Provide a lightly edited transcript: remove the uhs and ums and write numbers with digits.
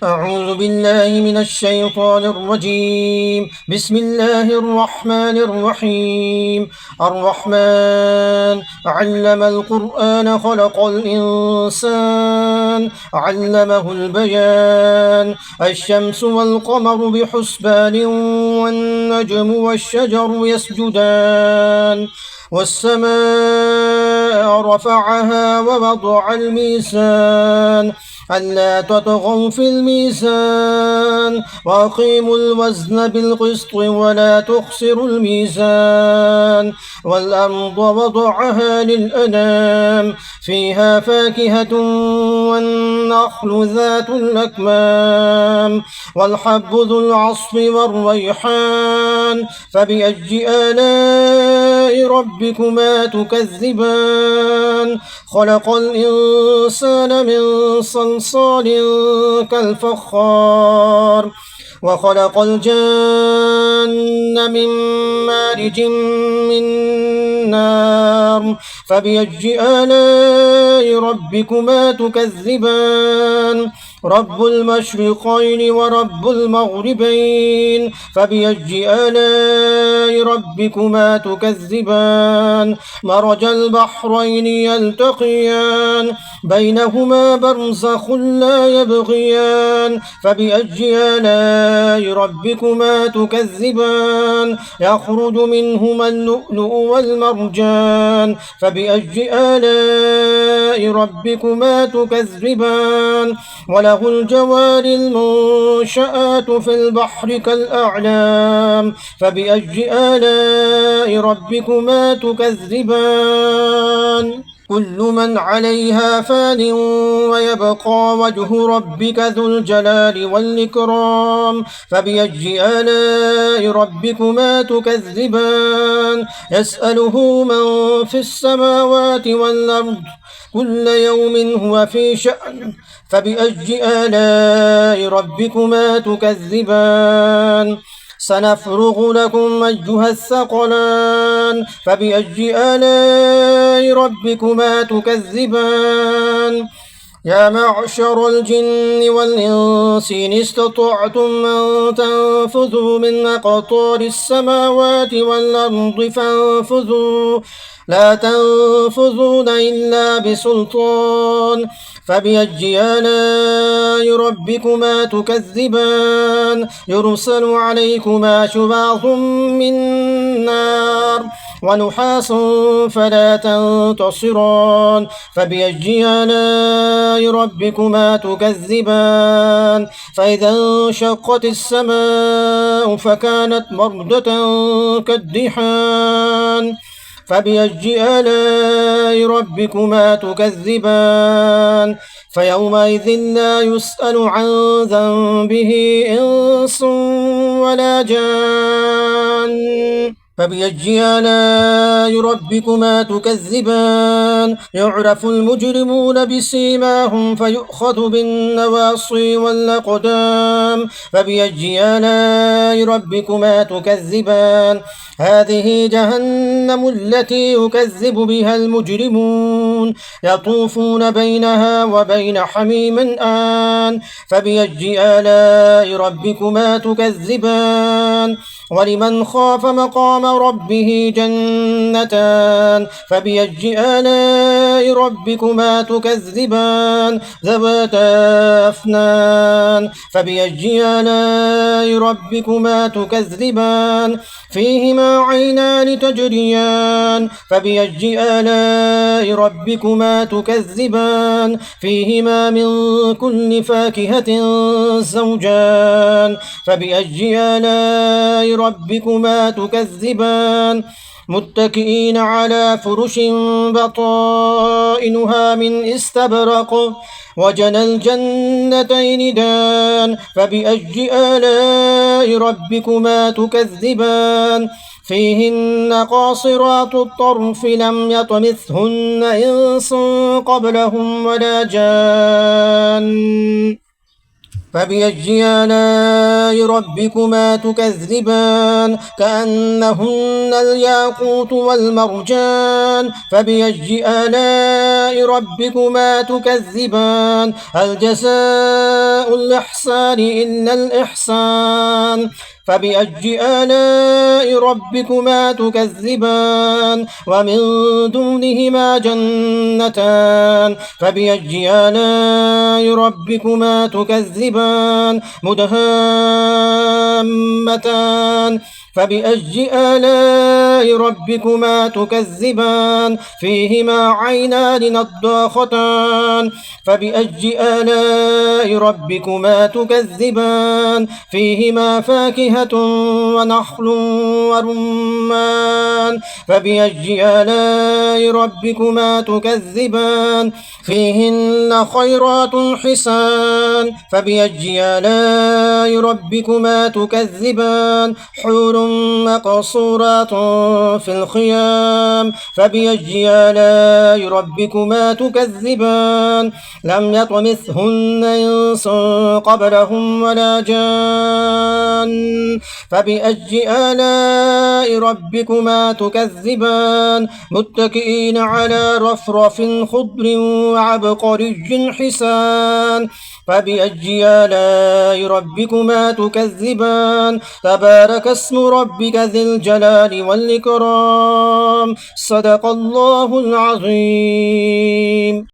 أعوذ بالله من الشيطان الرجيم. بسم الله الرحمن الرحيم. الرحمن علم القرآن خلق الإنسان علمه البيان. الشمس والقمر بحسبان والنجم والشجر يسجدان والسماء رفعها ووضع الميزان ألا تطغوا في الميزان وأقيموا الوزن بالقسط ولا تخسروا الميزان. والأرض وضعها للأنام فيها فاكهة والنخل ذات الأكمام والحب ذو العصف والريحان. فبأي آلاء ربكما تكذبان؟ خلق الإنسان من صلصال كالفخار وخلق الجن من مارج من نار. فبأي آلاء ربكما تكذبان؟ رب المشرقين ورب المغربين. فبأي آلاء ربكما تكذبان؟ مرج البحرين يلتقيان بينهما برزخ لا يبغيان. فبأي آلاء ربكما تكذبان؟ يخرج منهما اللؤلؤ والمرجان. فبأي آلاء ربكما تكذبان؟ وله الجوار المنشآت في البحر كالأعلام. فبأي آلاء ربكما تكذبان؟ كل من عليها فان ويبقى وجه ربك ذو الجلال والإكرام. فبأي آلاء ربكما تكذبان؟ يسأله من في السماوات والأرض كل يوم هو في شأن. فبأي آلاء ربكما تكذبان؟ سنفرغ لكم أيها الثقلان. فبأي آلاء ربكما تكذبان؟ يا معشر الجن والإنس إن استطعتم أن تنفذوا من أقطار السماوات والأرض فانفذوا لا تنفذون إلا بسلطان. فبأي آلاء ربكما تكذبان؟ يرسل عليكما شواظ من نار ونحاس فلا تنتصران. فبأي آلاء ربكما تكذبان؟ فإذا انشقت السماء فكانت مردة كالدحان. فبأي آلاء ربكما تكذبان؟ فيومئذ لا يسأل عن ذنبه إنس ولا جان. فبأي آلاء ربكما تكذبان؟ يعرف المجرمون بسيماهم فيؤخذ بالنواصي والأقدام. فبأي آلاء ربكما تكذبان؟ هذه جهنم التي يكذب بها المجرمون يطوفون بينها وبين حميم آن. فبأي آلاء ربكما تكذبان؟ ولمن خاف مقام ربه جنتان. فبأي آلاء ربكما تكذبان؟ ذواتا أفنان. فبأي آلاء ربكما تكذبان؟ فيهما عينان تجريان. فبأي آلاء ربكما تكذبان؟ فيهما من كل فاكهة زوجان. فبأي آلاء ربكما تكذبان؟ متكئين على فرش بطائنها من استبرق وجنى الجنتين دان. فبأي آلاء ربكما تكذبان؟ فيهن قاصرات الطرف لم يطمثهن إنس قبلهم ولا جان. فبأي آلاء ربكما تكذبان؟ كأنهن الياقوت والمرجان. فبأي آلاء ربكما تكذبان؟ هل جزاء جزاء الإحسان إلا الإحسان فبأي آلاء ربكما تكذبان ومن دونهما جنتان فبأي آلاء ربكما تكذبان مدهامتان فبأي آلاء ربكما تكذبان فيهما عينان نضاختان فبأي آلاء ربكما تكذبان فيهما فاكهة ونخل ورمان فبأي آلاء ربكما تكذبان فيهن خيرات حسان فبأي آلاء ربكما تكذبان حور مقصورات في الخيام فبأي آلاء ربكما تكذبان لم يطمثهن إنس قبلهم ولا جان فبأي آلاء ربكما تكذبان متكئين على رفرف خضر وعبقري حسان فبأي آلاء ربكما تكذبان تبارك اسم ربك ذي الجلال والإكرام صدق الله العظيم.